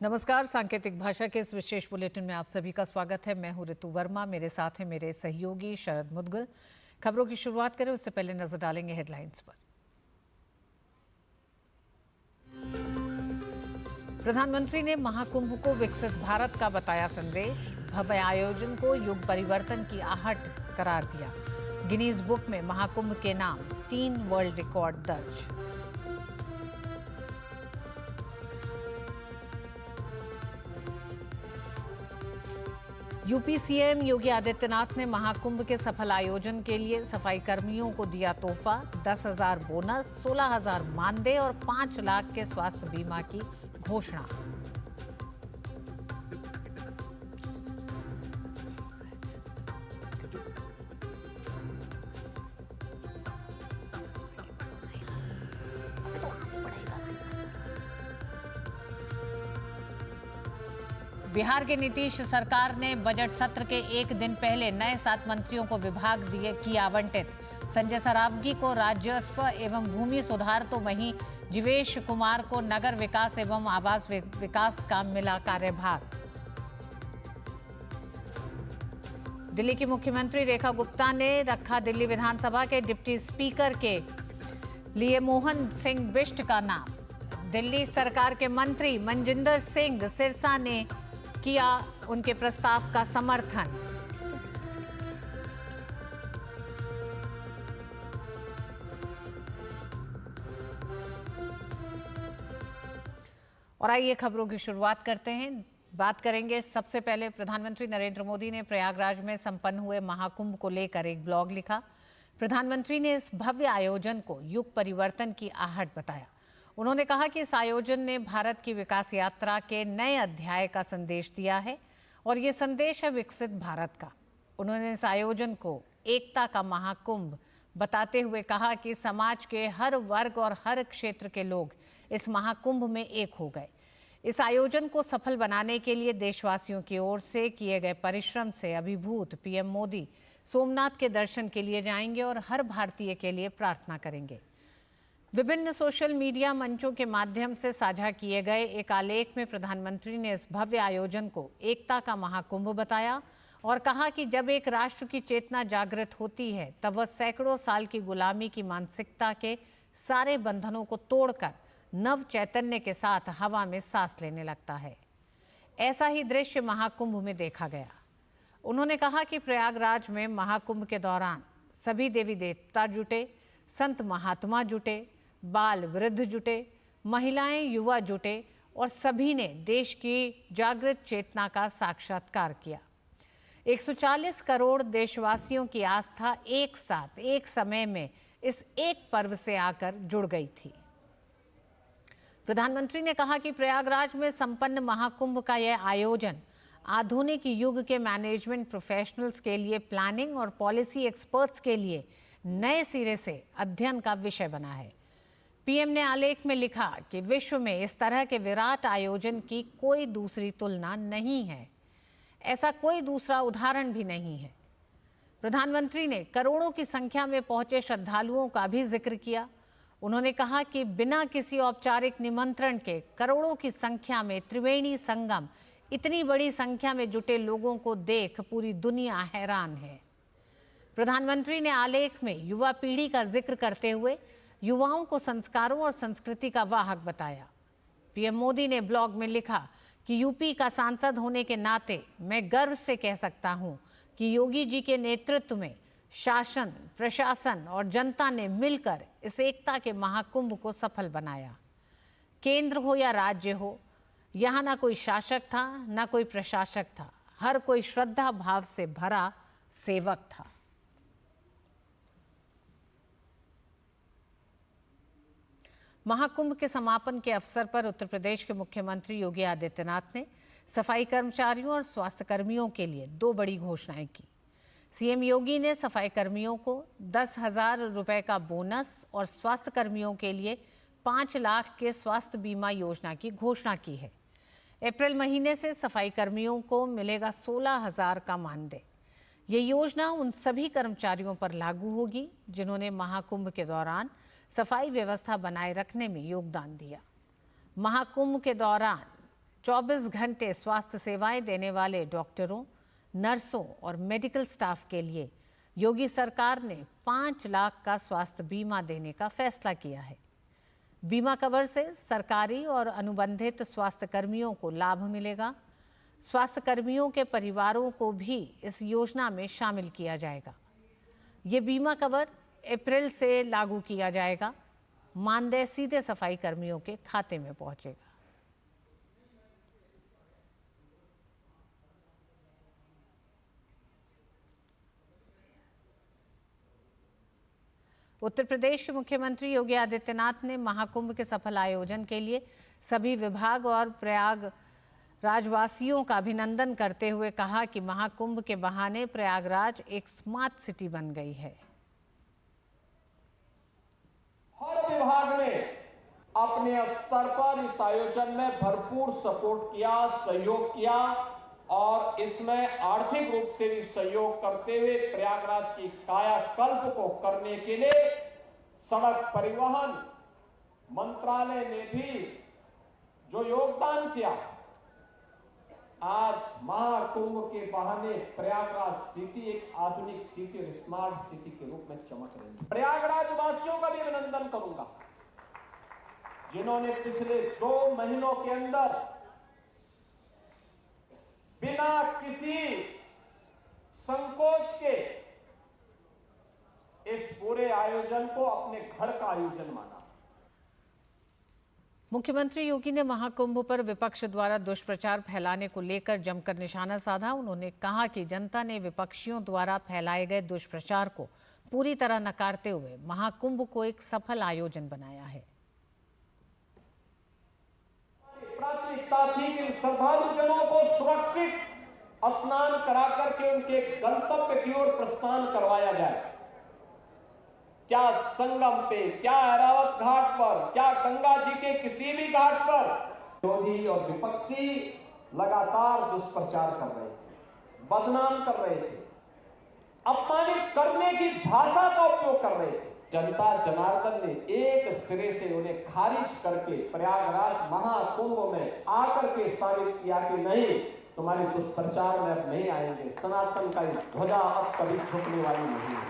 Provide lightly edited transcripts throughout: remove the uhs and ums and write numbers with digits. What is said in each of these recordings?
नमस्कार। सांकेतिक भाषा के इस विशेष बुलेटिन में आप सभी का स्वागत है। मैं हूं ऋतु वर्मा, मेरे साथ हैं मेरे सहयोगी शरद मुदगल। खबरों की शुरुआत करें उससे पहले नजर डालेंगे हेडलाइंस पर। प्रधानमंत्री ने महाकुंभ को विकसित भारत का बताया संदेश। भव्य आयोजन को युग परिवर्तन की आहट करार दिया। गिनीज बुक में महाकुंभ के नाम 3 वर्ल्ड रिकॉर्ड दर्ज। यूपी सीएम योगी आदित्यनाथ ने महाकुंभ के सफल आयोजन के लिए सफाई कर्मियों को दिया तोहफा। 10,000 बोनस, 16,000 मानदेय और 5 लाख के स्वास्थ्य बीमा की घोषणा। बिहार के नीतीश सरकार ने बजट सत्र के एक दिन पहले नए 7 मंत्रियों को विभाग की आवंटित। संजय सरावगी को राजस्व एवं भूमि सुधार तो वहीं जीवेश कुमार को नगर विकास एवं आवास विकास का मिला कार्यभार। दिल्ली की मुख्यमंत्री रेखा गुप्ता ने रखा दिल्ली विधानसभा के डिप्टी स्पीकर के लिए मोहन सिंह बिष्ट का नाम। दिल्ली सरकार के मंत्री मनजिंदर सिंह सिरसा ने किया उनके प्रस्ताव का समर्थन। और आइए खबरों की शुरुआत करते हैं। बात करेंगे सबसे पहले प्रधानमंत्री नरेंद्र मोदी ने प्रयागराज में संपन्न हुए महाकुंभ को लेकर एक ब्लॉग लिखा। प्रधानमंत्री ने इस भव्य आयोजन को युग परिवर्तन की आहट बताया। उन्होंने कहा कि इस आयोजन ने भारत की विकास यात्रा के नए अध्याय का संदेश दिया है और ये संदेश है विकसित भारत का। उन्होंने इस आयोजन को एकता का महाकुंभ बताते हुए कहा कि समाज के हर वर्ग और हर क्षेत्र के लोग इस महाकुंभ में एक हो गए। इस आयोजन को सफल बनाने के लिए देशवासियों की ओर से किए गए परिश्रम से अभिभूत पीएम मोदी सोमनाथ के दर्शन के लिए जाएंगे और हर भारतीय के लिए प्रार्थना करेंगे। विभिन्न सोशल मीडिया मंचों के माध्यम से साझा किए गए एक आलेख में प्रधानमंत्री ने इस भव्य आयोजन को एकता का महाकुंभ बताया और कहा कि जब एक राष्ट्र की चेतना जागृत होती है तब वह सैकड़ों साल की गुलामी की मानसिकता के सारे बंधनों को तोड़कर नव चैतन्य के साथ हवा में सांस लेने लगता है। ऐसा ही दृश्य महाकुंभ में देखा गया। उन्होंने कहा कि प्रयागराज में महाकुंभ के दौरान सभी देवी देवता जुटे, संत महात्मा जुटे, बाल वृद्ध जुटे, महिलाएं युवा जुटे और सभी ने देश की जागृत चेतना का साक्षात्कार किया। 140 करोड़ देशवासियों की आस्था एक साथ एक समय में इस एक पर्व से आकर जुड़ गई थी। प्रधानमंत्री ने कहा कि प्रयागराज में संपन्न महाकुंभ का यह आयोजन आधुनिक युग के मैनेजमेंट प्रोफेशनल्स के लिए, प्लानिंग और पॉलिसी एक्सपर्ट्स के लिए नए सिरे से अध्ययन का विषय बना है। पीएम ने आलेख में लिखा कि विश्व में इस तरह के विराट आयोजन की कोई दूसरी तुलना नहीं है, ऐसा कोई दूसरा उदाहरण भी नहीं है। प्रधानमंत्री ने करोड़ों की संख्या में पहुंचे श्रद्धालुओं का भी जिक्र किया। उन्होंने कहा कि बिना किसी औपचारिक निमंत्रण के करोड़ों की संख्या में त्रिवेणी संगम, इतनी बड़ी संख्या में जुटे लोगों को देख पूरी दुनिया हैरान है। प्रधानमंत्री ने आलेख में युवा पीढ़ी का जिक्र करते हुए युवाओं को संस्कारों और संस्कृति का वाहक बताया। पीएम मोदी ने ब्लॉग में लिखा कि यूपी का सांसद होने के नाते मैं गर्व से कह सकता हूं कि योगी जी के नेतृत्व में शासन, प्रशासन और जनता ने मिलकर इस एकता के महाकुंभ को सफल बनाया। केंद्र हो या राज्य हो, यहाँ ना कोई शासक था ना कोई प्रशासक था, हर कोई श्रद्धा भाव से भरा सेवक था। महाकुंभ के समापन के अवसर पर उत्तर प्रदेश के मुख्यमंत्री योगी आदित्यनाथ ने सफाई कर्मचारियों और स्वास्थ्य कर्मियों के लिए 2 बड़ी घोषणाएं की। सीएम योगी ने सफाई कर्मियों को 10,000 रुपए का बोनस और स्वास्थ्य कर्मियों के लिए 5 लाख के स्वास्थ्य बीमा योजना की घोषणा की है। अप्रैल महीने से सफाई कर्मियों को मिलेगा 16,000 का मानदेय। ये योजना उन सभी कर्मचारियों पर लागू होगी जिन्होंने महाकुंभ के दौरान सफाई व्यवस्था बनाए रखने में योगदान दिया। महाकुंभ के दौरान 24 घंटे स्वास्थ्य सेवाएं देने वाले डॉक्टरों, नर्सों और मेडिकल स्टाफ के लिए योगी सरकार ने 5 लाख का स्वास्थ्य बीमा देने का फैसला किया है। बीमा कवर से सरकारी और अनुबंधित स्वास्थ्य कर्मियों को लाभ मिलेगा। स्वास्थ्य कर्मियों के परिवारों को भी इस योजना में शामिल किया जाएगा। ये बीमा कवर अप्रैल से लागू किया जाएगा। मानदेय सीधे सफाई कर्मियों के खाते में पहुंचेगा। उत्तर प्रदेश के मुख्यमंत्री योगी आदित्यनाथ ने महाकुंभ के सफल आयोजन के लिए सभी विभाग और प्रयागराजवासियों का अभिनंदन करते हुए कहा कि महाकुंभ के बहाने प्रयागराज एक स्मार्ट सिटी बन गई है। हर विभाग ने अपने स्तर पर इस आयोजन में भरपूर सपोर्ट किया, सहयोग किया और इसमें आर्थिक रूप से भी सहयोग करते हुए प्रयागराज की कायाकल्प को करने के लिए सड़क परिवहन मंत्रालय ने भी जो योगदान किया, आज महाकुंभ के बहाने प्रयागराज सिटी एक आधुनिक सिटी और स्मार्ट सिटी के रूप में चमक रही है। प्रयागराज वासियों का भी अभिनंदन करूंगा जिन्होंने पिछले 2 महीनों के अंदर बिना किसी संकोच के इस पूरे आयोजन को अपने घर का आयोजन माना। मुख्यमंत्री योगी ने महाकुंभ पर विपक्ष द्वारा दुष्प्रचार फैलाने को लेकर जमकर निशाना साधा। उन्होंने कहा कि जनता ने विपक्षियों द्वारा फैलाए गए दुष्प्रचार को पूरी तरह नकारते हुए महाकुंभ को एक सफल आयोजन बनाया है। प्राथमिकता थी कि श्रद्धालुजनों को सुरक्षित स्नान करा करके उनके गंतव्य की ओर प्रस्थान करवाया जाए। क्या संगम पे, क्या ऐरावत घाट पर, क्या गंगा जी के किसी भी घाट पर विरोधी और विपक्षी लगातार दुष्प्रचार कर रहे थे, बदनाम कर रहे थे, अपमानित करने की भाषा का उपयोग कर रहे थे। जनता जनार्दन ने एक सिरे से उन्हें खारिज करके प्रयागराज महाकुंभ में आकर के साबित किया कि नहीं, तुम्हारे दुष्प्रचार में अब नहीं आएंगे, सनातन का ध्वजा अब कभी झुकने वाली नहीं है।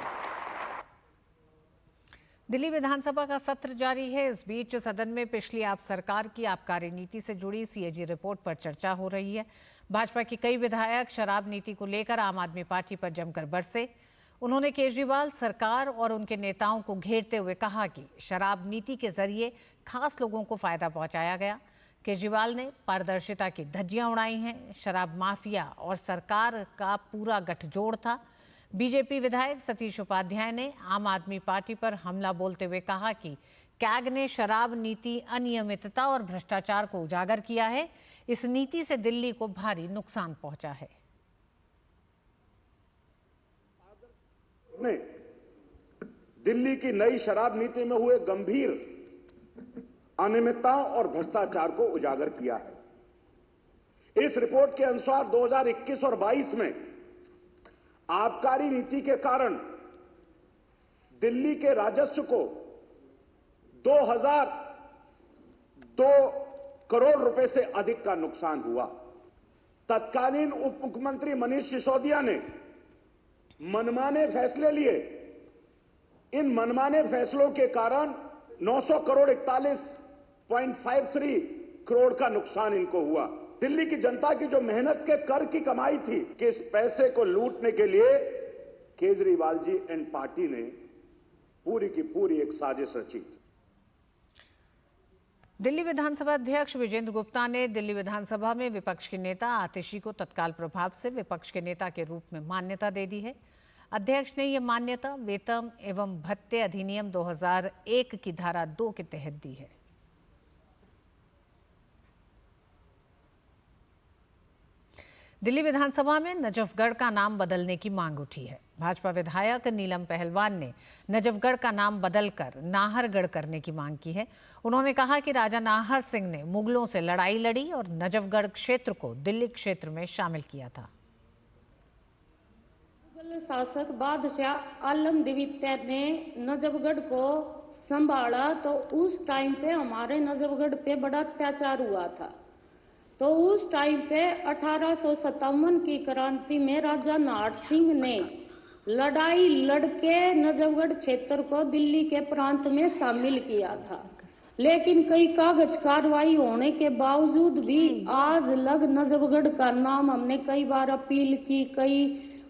दिल्ली विधानसभा का सत्र जारी है। इस बीच सदन में पिछली आप सरकार की आबकारी नीति से जुड़ी सीएजी रिपोर्ट पर चर्चा हो रही है। भाजपा के कई विधायक शराब नीति को लेकर आम आदमी पार्टी पर जमकर बरसे। उन्होंने केजरीवाल सरकार और उनके नेताओं को घेरते हुए कहा कि शराब नीति के जरिए खास लोगों को फायदा पहुंचाया गया। केजरीवाल ने पारदर्शिता की धज्जियां उड़ाई हैं। शराब माफिया और सरकार का पूरा गठजोड़ था। बीजेपी विधायक सतीश उपाध्याय ने आम आदमी पार्टी पर हमला बोलते हुए कहा कि कैग ने शराब नीति अनियमितता और भ्रष्टाचार को उजागर किया है। इस नीति से दिल्ली को भारी नुकसान पहुंचा है। दिल्ली की नई शराब नीति में हुए गंभीर अनियमितताओं और भ्रष्टाचार को उजागर किया है। इस रिपोर्ट के अनुसार 2021 और 22 में आबकारी नीति के कारण दिल्ली के राजस्व को 2002 करोड़ रुपए से अधिक का नुकसान हुआ। तत्कालीन उप मुख्यमंत्री मनीष सिसोदिया ने मनमाने फैसले लिए। इन मनमाने फैसलों के कारण 900 करोड़ 41.53 करोड़ का नुकसान इनको हुआ। दिल्ली की जनता की जो मेहनत के कर की कमाई थी कि इस पैसे को लूटने के लिए केजरीवाल जी एंड पार्टी ने पूरी की पूरी एक साजिश रची। दिल्ली विधानसभा अध्यक्ष विजेंद्र गुप्ता ने दिल्ली विधानसभा में विपक्ष के नेता आतिशी को तत्काल प्रभाव से विपक्ष के नेता के रूप में मान्यता दे दी है। अध्यक्ष ने यह मान्यता वेतन एवं भत्ते अधिनियम 2001 की धारा 2 के तहत दी है। दिल्ली विधानसभा में नजफगढ़ का नाम बदलने की मांग उठी है। भाजपा विधायक नीलम पहलवान ने नजफगढ़ का नाम बदलकर नाहरगढ़ करने की मांग की है। उन्होंने कहा कि राजा नाहर सिंह ने मुगलों से लड़ाई लड़ी और नजफगढ़ क्षेत्र को दिल्ली क्षेत्र में शामिल किया था। मुगल शासक बादशाह आलम द्वितीय ने नजफगढ़ को संभाला तो उस टाइम पे हमारे नजफगढ़ पे बड़ा अत्याचार हुआ था। तो उस टाइम पे 1857 की क्रांति में राजा नाहर सिंह ने लड़ाई लड़के नजफगढ़ क्षेत्र को दिल्ली के प्रांत में शामिल किया था, लेकिन कई कागज कार्रवाई होने के बावजूद भी आज लग नजफगढ़ का नाम हमने कई बार अपील की। कई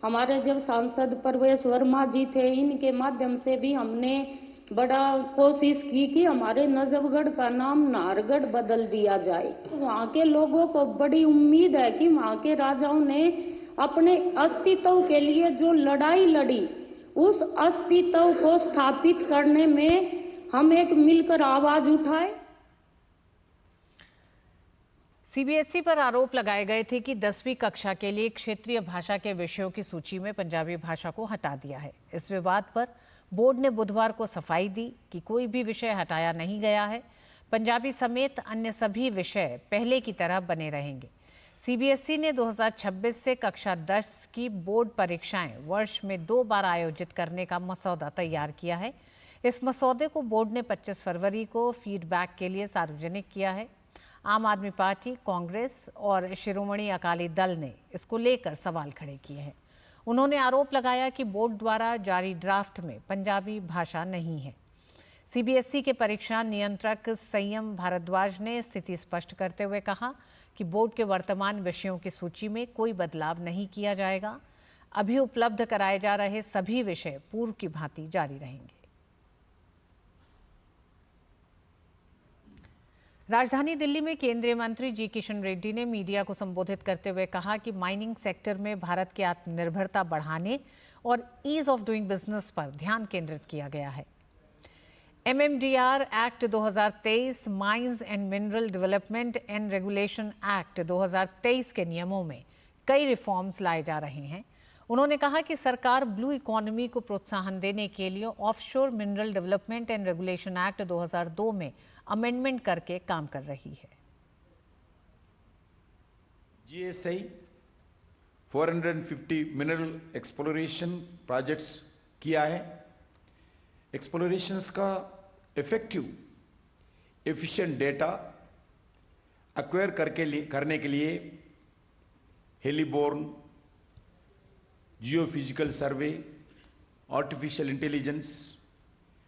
हमारे जब सांसद प्रवेश वर्मा जी थे, इनके माध्यम से भी हमने बड़ा कोशिश की कि हमारे नजफगढ़ का नाम नाहरगढ़ बदल दिया जाए। वहाँ के लोगों को बड़ी उम्मीद है कि वहाँ के राजाओं ने अपने अस्तित्व के लिए जो लड़ाई लड़ी, उस अस्तित्व को स्थापित करने में हम एक मिलकर आवाज उठाए। सीबीएसई पर आरोप लगाए गए थे कि 10वीं कक्षा के लिए क्षेत्रीय भाषा के विषयों की सूची में पंजाबी भाषा को हटा दिया है। इस विवाद पर बोर्ड ने बुधवार को सफाई दी कि कोई भी विषय हटाया नहीं गया है। पंजाबी समेत अन्य सभी विषय पहले की तरह बने रहेंगे। सीबीएसई ने 2026 से कक्षा 10 की बोर्ड परीक्षाएं वर्ष में 2 बार आयोजित करने का मसौदा तैयार किया है। इस मसौदे को बोर्ड ने 25 फरवरी को फीडबैक के लिए सार्वजनिक किया है। आम आदमी पार्टी, कांग्रेस और शिरोमणि अकाली दल ने इसको लेकर सवाल खड़े किए हैं। उन्होंने आरोप लगाया कि बोर्ड द्वारा जारी ड्राफ्ट में पंजाबी भाषा नहीं है। सीबीएसई के परीक्षा नियंत्रक संयम भारद्वाज ने स्थिति स्पष्ट करते हुए कहा कि बोर्ड के वर्तमान विषयों की सूची में कोई बदलाव नहीं किया जाएगा। अभी उपलब्ध कराए जा रहे सभी विषय पूर्व की भांति जारी रहेंगे। राजधानी दिल्ली में केंद्रीय मंत्री जी किशन रेड्डी ने मीडिया को संबोधित करते हुए कहा कि माइनिंग सेक्टर में भारत की आत्मनिर्भरता बढ़ाने और ईज ऑफ डूइंग बिजनेस पर ध्यान केंद्रित किया गया है। MMDR act 2023, mines and mineral development and regulation act 2023 के नियमों में कई रिफॉर्म्स लाए जा रहे हैं। उन्होंने कहा कि सरकार ब्लू इकोनॉमी को प्रोत्साहन देने के लिए offshore mineral development and regulation act 2002 में अमेंडमेंट करके काम कर रही है। GSI 450 मिनरल एक्सप्लोरेशन प्रोजेक्ट्स किया है। एक्सप्लोरेशंस का इफेक्टिव एफिशिएंट डेटा एक्वायर करने के लिए heliborne, geophysical survey, artificial intelligence,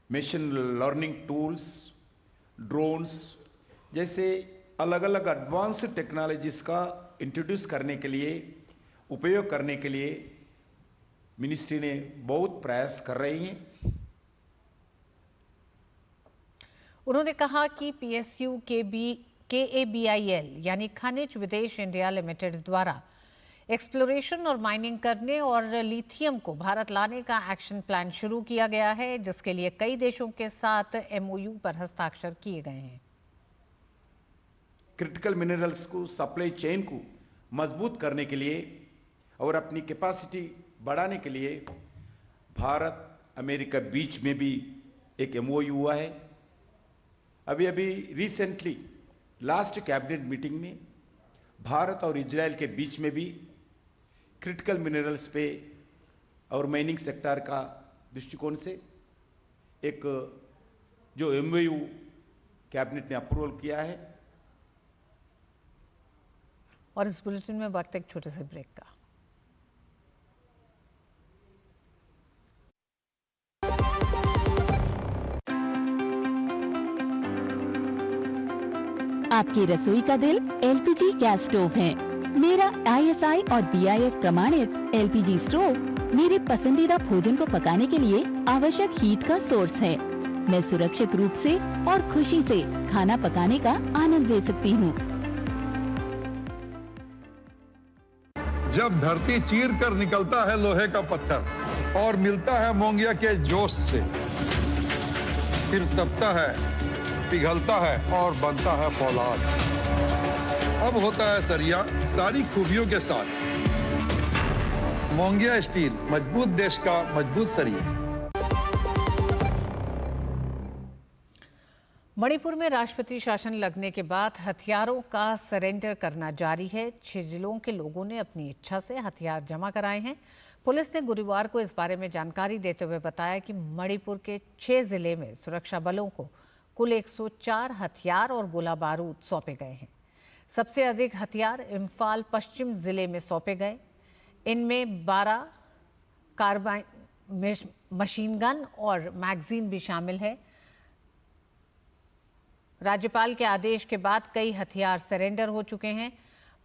machine learning tools, drones जैसे अलग अलग एडवांस्ड टेक्नोलॉजीज का इंट्रोड्यूस करने के लिए, उपयोग करने के लिए मिनिस्ट्री ने बहुत प्रयास कर रही है। उन्होंने कहा कि PSU KABIL यानी खनिज विदेश इंडिया लिमिटेड द्वारा एक्सप्लोरेशन और माइनिंग करने और लिथियम को भारत लाने का एक्शन प्लान शुरू किया गया है, जिसके लिए कई देशों के साथ MOU पर हस्ताक्षर किए गए हैं। क्रिटिकल मिनरल्स को सप्लाई चेन को मजबूत करने के लिए और अपनी कैपेसिटी बढ़ाने के लिए भारत अमेरिका बीच में भी एक MOU हुआ है। अभी रिसेंटली लास्ट कैबिनेट मीटिंग में भारत और इजराइल के बीच में भी क्रिटिकल मिनरल्स पे और माइनिंग सेक्टर का दृष्टिकोण से एक जो MOU कैबिनेट ने अप्रूवल किया है। और इस बुलेटिन में वक्त एक छोटे से ब्रेक का। आपकी रसोई का दिल LPG गैस स्टोव है। मेरा ISI और BIS प्रमाणित LPG स्टोव मेरे पसंदीदा भोजन को पकाने के लिए आवश्यक हीट का सोर्स है। मैं सुरक्षित रूप से और खुशी से खाना पकाने का आनंद ले सकती हूँ। जब धरती चीर कर निकलता है लोहे का पत्थर और मिलता है मोंगिया के जोश से, फिर तपता है, पिघलता है और बनता है फौलाद। अब होता है सरिया सारी खूबियों के साथ। मोंगिया स्टील, मजबूत देश का मजबूत सरिया। मणिपुर में राष्ट्रपति शासन लगने के बाद हथियारों का सरेंडर करना जारी है। 6 जिलों के लोगों ने अपनी इच्छा से हथियार जमा कराए हैं। पुलिस ने गुरुवार को इस बारे में जानकारी देते हुए बताया कि मणिपुर के 6 जिले में सुरक्षा बलों को कुल 104 हथियार और गोला बारूद सौंपे गए हैं। सबसे अधिक हथियार इम्फाल पश्चिम जिले में सौंपे गए। इनमें 12 कार्बाइन मशीन गन और मैगजीन भी शामिल है। राज्यपाल के आदेश के बाद कई हथियार सरेंडर हो चुके हैं।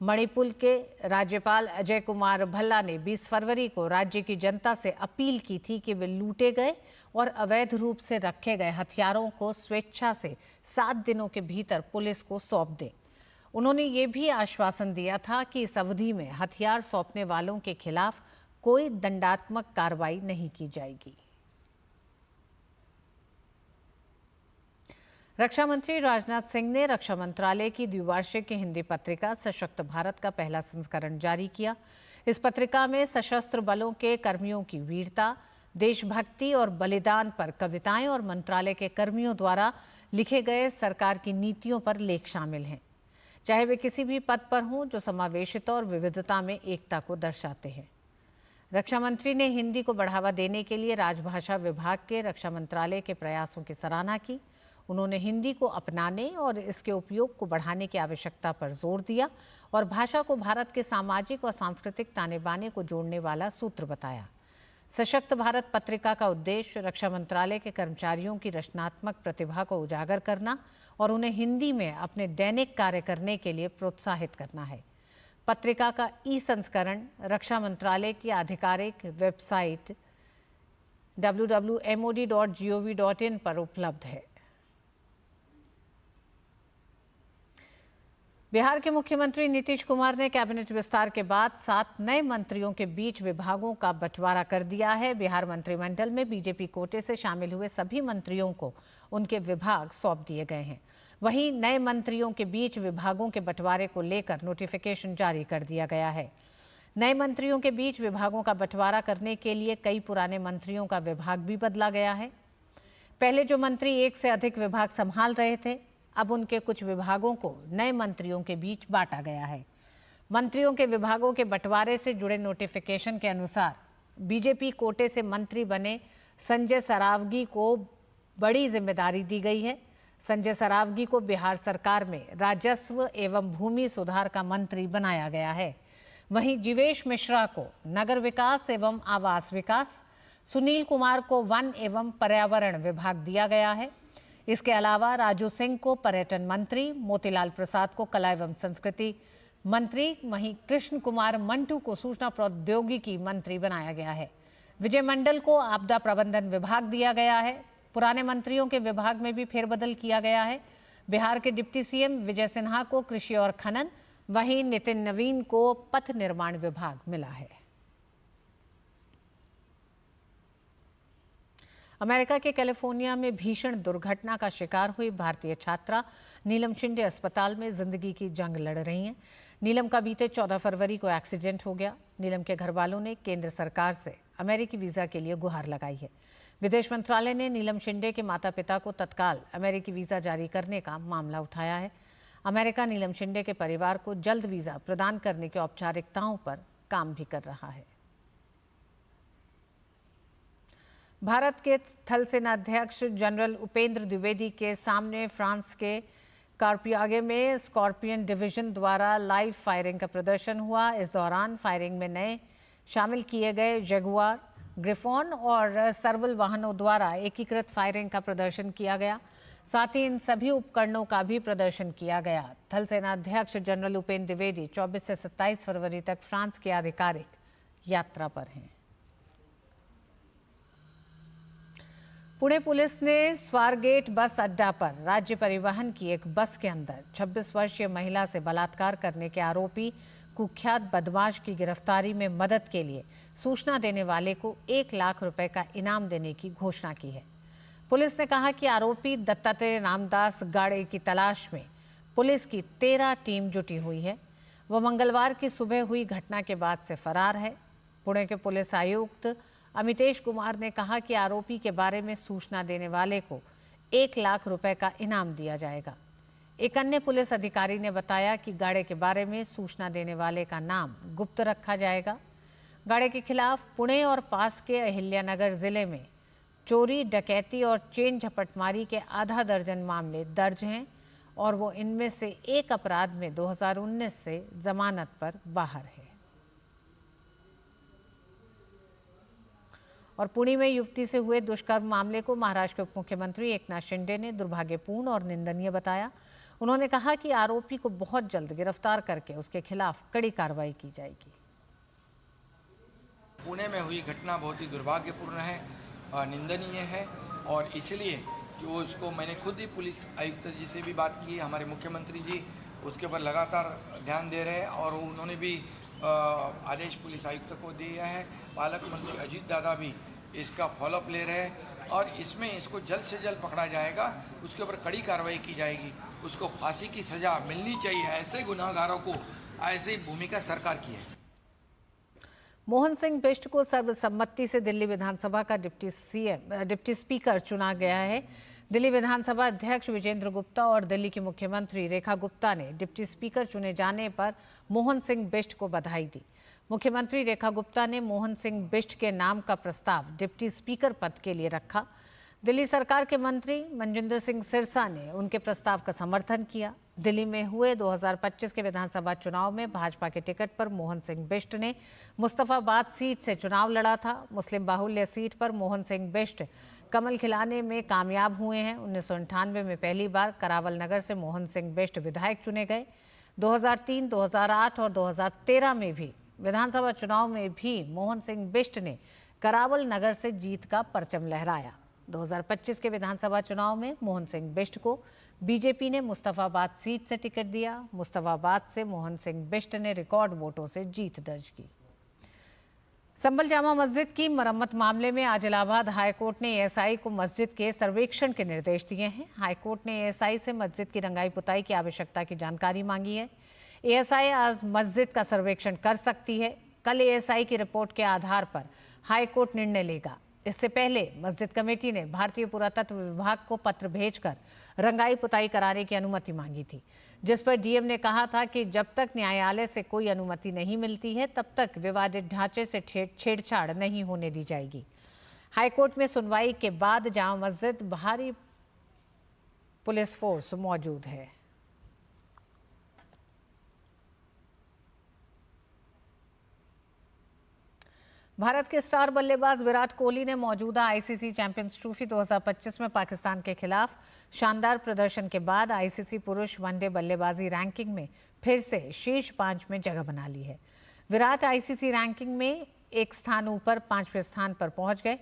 मणिपुर के राज्यपाल अजय कुमार भल्ला ने 20 फरवरी को राज्य की जनता से अपील की थी कि वे लूटे गए और अवैध रूप से रखे गए हथियारों को स्वेच्छा से 7 दिनों के भीतर पुलिस को सौंप दें। उन्होंने ये भी आश्वासन दिया था कि इस अवधि में हथियार सौंपने वालों के खिलाफ कोई दंडात्मक कार्रवाई नहीं की जाएगी। रक्षा मंत्री राजनाथ सिंह ने रक्षा मंत्रालय की द्विवार्षिक हिंदी पत्रिका सशक्त भारत का पहला संस्करण जारी किया। इस पत्रिका में सशस्त्र बलों के कर्मियों की वीरता, देशभक्ति और बलिदान पर कविताएं और मंत्रालय के कर्मियों द्वारा लिखे गए सरकार की नीतियों पर लेख शामिल हैं, चाहे वे किसी भी पद पर हों, जो समावेशिता और विविधता में एकता को दर्शाते हैं। रक्षा मंत्री ने हिंदी को बढ़ावा देने के लिए राजभाषा विभाग के रक्षा मंत्रालय के प्रयासों की सराहना की। उन्होंने हिंदी को अपनाने और इसके उपयोग को बढ़ाने की आवश्यकता पर जोर दिया और भाषा को भारत के सामाजिक और सांस्कृतिक ताने बाने को जोड़ने वाला सूत्र बताया। सशक्त भारत पत्रिका का उद्देश्य रक्षा मंत्रालय के कर्मचारियों की रचनात्मक प्रतिभा को उजागर करना और उन्हें हिंदी में अपने दैनिक कार्य करने के लिए प्रोत्साहित करना है। पत्रिका का ई-संस्करण रक्षा मंत्रालय की आधिकारिक वेबसाइट www.mod.gov.in पर उपलब्ध है। बिहार के मुख्यमंत्री नीतीश कुमार ने कैबिनेट विस्तार के बाद 7 नए मंत्रियों के बीच विभागों का बंटवारा कर दिया है। बिहार मंत्रिमंडल में बीजेपी कोटे से शामिल हुए सभी मंत्रियों को उनके विभाग सौंप दिए गए हैं। वहीं नए मंत्रियों के बीच विभागों के बंटवारे को लेकर नोटिफिकेशन जारी कर दिया गया है। नए मंत्रियों के बीच विभागों का बंटवारा करने के लिए कई पुराने मंत्रियों का विभाग भी बदला गया है। पहले जो मंत्री एक से अधिक विभाग संभाल रहे थे, अब उनके कुछ विभागों को नए मंत्रियों के बीच बांटा गया है। मंत्रियों के विभागों के बंटवारे से जुड़े नोटिफिकेशन के अनुसार बीजेपी कोटे से मंत्री बने संजय सरावगी को बड़ी जिम्मेदारी दी गई है। संजय सरावगी को बिहार सरकार में राजस्व एवं भूमि सुधार का मंत्री बनाया गया है। वहीं जीवेश मिश्रा को नगर विकास एवं आवास विकास, सुनील कुमार को वन एवं पर्यावरण विभाग दिया गया है। इसके अलावा राजू सिंह को पर्यटन मंत्री, मोतीलाल प्रसाद को कला एवं संस्कृति मंत्री, वहीं कृष्ण कुमार मंटू को सूचना प्रौद्योगिकी मंत्री बनाया गया है। विजय मंडल को आपदा प्रबंधन विभाग दिया गया है। पुराने मंत्रियों के विभाग में भी फेरबदल किया गया है। बिहार के डिप्टी सीएम विजय सिन्हा को कृषि और खनन, वहीं नितिन नवीन को पथ निर्माण विभाग मिला है। अमेरिका के कैलिफोर्निया में भीषण दुर्घटना का शिकार हुई भारतीय छात्रा नीलम शिंदे अस्पताल में जिंदगी की जंग लड़ रही हैं। नीलम का बीते 14 फरवरी को एक्सीडेंट हो गया। नीलम के घर वालों ने केंद्र सरकार से अमेरिकी वीजा के लिए गुहार लगाई है। विदेश मंत्रालय ने नीलम शिंदे के माता पिता को तत्काल अमेरिकी वीजा जारी करने का मामला उठाया है। अमेरिका नीलम शिंदे के परिवार को जल्द वीजा प्रदान करने की औपचारिकताओं पर काम भी कर रहा है। भारत के थल सेनाध्यक्ष जनरल उपेंद्र द्विवेदी के सामने फ्रांस के कार्पियागे में स्कॉर्पियन डिवीजन द्वारा लाइव फायरिंग का प्रदर्शन हुआ। इस दौरान फायरिंग में नए शामिल किए गए जगुआर, ग्रिफॉन और सर्वल वाहनों द्वारा एकीकृत फायरिंग का प्रदर्शन किया गया। साथ ही इन सभी उपकरणों का भी प्रदर्शन किया गया। थल सेनाध्यक्ष जनरल उपेंद्र द्विवेदी 24 से 27 फरवरी तक फ्रांस की आधिकारिक यात्रा पर हैं। पुणे पुलिस ने स्वारगेट बस अड्डा पर राज्य परिवहन की एक बस के अंदर 26 वर्षीय महिला से बलात्कार करने के आरोपी कुख्यात बदमाश की गिरफ्तारी में मदद के लिए सूचना देने वाले को 1 लाख रुपए का इनाम देने की घोषणा की है। पुलिस ने कहा कि आरोपी दत्तात्रेय रामदास गाड़े की तलाश में पुलिस की 13 टीम जुटी हुई है। वह मंगलवार की सुबह हुई घटना के बाद से फरार है। पुणे के पुलिस आयुक्त अमितेश कुमार ने कहा कि आरोपी के बारे में सूचना देने वाले को 1 लाख रुपए का इनाम दिया जाएगा। एक अन्य पुलिस अधिकारी ने बताया कि गाड़े के बारे में सूचना देने वाले का नाम गुप्त रखा जाएगा। गाड़े के खिलाफ पुणे और पास के अहिल्यानगर जिले में चोरी, डकैती और चेन झपटमारी के आधा दर्जन मामले दर्ज हैं और वो इनमें से एक अपराध में 2019 से जमानत पर बाहर है। और पुणे में युवती से हुए दुष्कर्म मामले को महाराष्ट्र के उप मुख्यमंत्री एकनाथ शिंदे ने दुर्भाग्यपूर्ण और निंदनीय बताया। उन्होंने कहा कि आरोपी को बहुत जल्द गिरफ्तार करके उसके खिलाफ कड़ी कार्रवाई की जाएगी। पुणे में हुई घटना बहुत ही दुर्भाग्यपूर्ण है, निंदनीय है और इसलिए कि वो उसको मैंने खुद ही पुलिस आयुक्त जी से भी बात की, हमारे मुख्यमंत्री जी उसके ऊपर लगातार ध्यान दे रहे हैं और उन्होंने भी आदेश पुलिस आयुक्त को दिया है। पालक मंत्री अजीत दादा भी इसका फॉलोअप ले रहे हैं और इसमें इसको जल्द से जल्द पकड़ा जाएगा, उसके ऊपर कड़ी कार्रवाई की जाएगी, उसको फांसी की सजा मिलनी चाहिए। ऐसे गुनाहगारों को ऐसी भूमिका सरकार की है। मोहन सिंह बिष्ट को सर्वसम्मति से दिल्ली विधानसभा का डिप्टी स्पीकर चुना गया है। दिल्ली विधानसभा अध्यक्ष विजेंद्र गुप्ता और दिल्ली की मुख्यमंत्री रेखा गुप्ता ने डिप्टी स्पीकर चुने जाने पर मोहन सिंह बिष्ट को बधाई दी। मुख्यमंत्री रेखा गुप्ता ने मोहन सिंह बिष्ट के नाम का प्रस्ताव डिप्टी स्पीकर पद के लिए रखा। दिल्ली सरकार के मंत्री मनजिंदर सिंह सिरसा ने उनके प्रस्ताव का समर्थन किया। दिल्ली में हुए 2025 के विधानसभा चुनाव में भाजपा के टिकट पर मोहन सिंह बिष्ट ने मुस्तफाबाद सीट से चुनाव लड़ा था। मुस्लिम बाहुल्य सीट पर मोहन सिंह बिष्ट कमल खिलाने में कामयाब हुए हैं। 1998 में पहली बार करावल नगर से मोहन सिंह बिष्ट विधायक चुने गए। 2003, 2008 और 2013 में भी विधानसभा चुनाव में भी मोहन सिंह बिष्ट ने करावल नगर से जीत का परचम लहराया। 2025 के विधानसभा चुनाव में मोहन सिंह बिष्ट को बीजेपी ने मुस्तफाबाद सीट से टिकट दिया। मुस्तफाबाद से मोहन सिंह बिष्ट ने रिकॉर्ड वोटों से जीत दर्ज की। संभल जामा मस्जिद की मरम्मत मामले में आज इलाहाबाद हाईकोर्ट ने एएसआई को मस्जिद के सर्वेक्षण के निर्देश दिए हैं। हाईकोर्ट ने एएसआई से मस्जिद की रंगाई पुताई की आवश्यकता की जानकारी मांगी है। एएसआई आज मस्जिद का सर्वेक्षण कर सकती है। कल एएसआई की रिपोर्ट के आधार पर हाईकोर्ट निर्णय लेगा। इससे पहले मस्जिद कमेटी ने भारतीय पुरातत्व विभाग को पत्र भेजकर रंगाई पुताई कराने की अनुमति मांगी थी, जिस पर डीएम ने कहा था कि जब तक न्यायालय से कोई अनुमति नहीं मिलती है तब तक विवादित ढांचे से छेड़छाड़ नहीं होने दी जाएगी। हाईकोर्ट में सुनवाई के बाद जामा मस्जिद भारी पुलिस फोर्स मौजूद है। भारत के स्टार बल्लेबाज विराट कोहली ने मौजूदा आईसीसी चैंपियंस ट्रॉफी 2025 में पाकिस्तान के खिलाफ शानदार प्रदर्शन के बाद आईसीसी पुरुष वनडे बल्लेबाजी रैंकिंग में फिर से शीर्ष 5 में जगह बना ली है। विराट आईसीसी रैंकिंग में एक स्थान ऊपर 5वें स्थान पर पहुंच गए।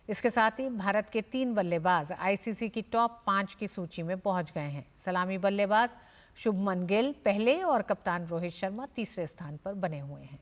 इसके साथ ही भारत के 3 बल्लेबाज आईसीसी की टॉप 5 की सूची में पहुंच गए हैं। सलामी बल्लेबाज शुभमन गिल पहले और कप्तान रोहित शर्मा तीसरे स्थान पर बने हुए हैं।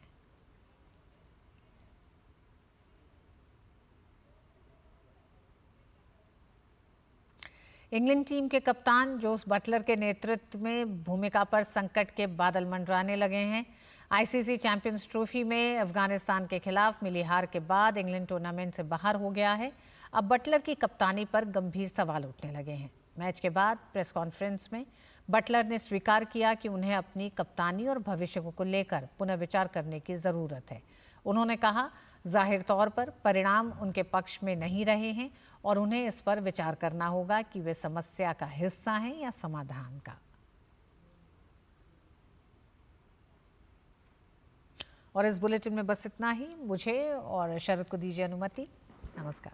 इंग्लैंड टीम के कप्तान जोस बटलर के नेतृत्व में भूमिका पर संकट के बादल मंडराने लगे हैं। आईसीसी चैंपियंस ट्रॉफी में अफगानिस्तान के खिलाफ मिली हार के बाद इंग्लैंड टूर्नामेंट से बाहर हो गया है। अब बटलर की कप्तानी पर गंभीर सवाल उठने लगे हैं। मैच के बाद प्रेस कॉन्फ्रेंस में बटलर ने स्वीकार किया कि उन्हें अपनी कप्तानी और भविष्य को लेकर पुनर्विचार करने की ज़रूरत है। उन्होंने कहा, जाहिर तौर पर परिणाम उनके पक्ष में नहीं रहे हैं और उन्हें इस पर विचार करना होगा कि वे समस्या का हिस्सा हैं या समाधान का। और इस बुलेटिन में बस इतना ही। मुझे और शरद को दीजिए अनुमति। नमस्कार।